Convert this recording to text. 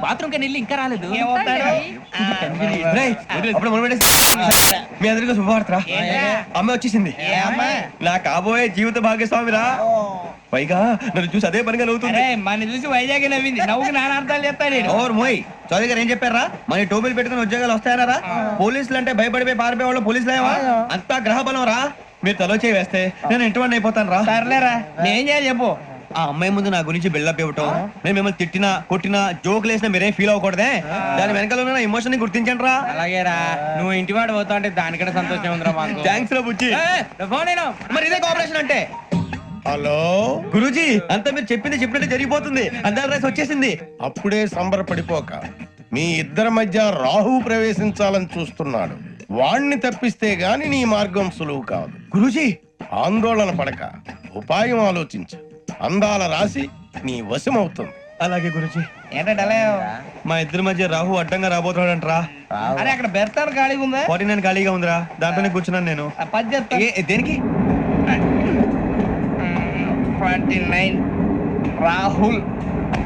Bathroom కని వెళ్ళి ఇంకా రాలేదు. మీ అందరికీ శుభవార్తరా, అమ్మ వచ్చేసింది. నా కాబోయే జీవిత భాగ్యస్వామిరా. పైగా నన్ను చూసి అదే పనిగా నవ్వుతుంది. మన చూసి వైజాగ్ నవ్వింది. నవ్వుకి నాన్న అర్థాలు చెప్తాడు. ఓర్ మోయ్, చౌదరి గారు ఏం చెప్పారా? మన టోబీలు పెట్టుకుని ఉద్యోగాలు వస్తాయనరా? పోలీసులు అంటే భయపడిపోయి పారిపోయే వాళ్ళు పోలీసులేవా? అంతా గ్రహ బలం రా. మీరు తలో చేయి వేస్తే నేను ఇంటివాడిని అయిపోతాను రా. సర్లేరా, నేను చేయాలి చెప్పు. ఆ అమ్మాయి ముందు నా గురించి బిల్డప్ ఇవ్వటం, నేను మిమ్మల్ని తిట్టినా కొట్టినా జోకులు వేసినా మీరేం ఫీల్ అవ్వకూడదే. దాని వెనకాల ఉన్న ఎమోషన్ ని గుర్తించండి రా. అలాగేరా, నువ్వు ఇంటివాడు పోతా అంటే దానికంటే సంతోషం ఉందిరా మాకు. థ్యాంక్స్ రా బుజ్జి. మరి ఇదే కోఆపరేషన్ అంటే. హలో గురూజీ, అంతా మీరు చెప్పింది చెప్పినట్టు జరిగిపోతుంది. అందరి రైస్ వచ్చేసింది. అప్పుడే సంబరపడిపోక, మీ ఇద్దరి మధ్య రాహు ప్రవేశించాలని చూస్తున్నాడు. వాణ్ణి తప్పిస్తే గాని నీ మార్గం సులువు కాదు. గురూజీ, ఆందోళన పడక ఉపాయం ఆలోచించు. అందాల రాశి నీ వశమవుతుంది. అలాగే గురూజీ. ఏంటంటే మా ఇద్దరి మధ్య రాహు అడ్డంగా రాబోతున్నాడంట్రా. అరే అక్కడ బెర్తాను ఖాళీగా ఉందా? 49 ఖాళీగా ఉందిరా, దాంట్లోనే కూర్చున్నాను నేను. పది చెప్తా. దేనికి? 29 రాహుల్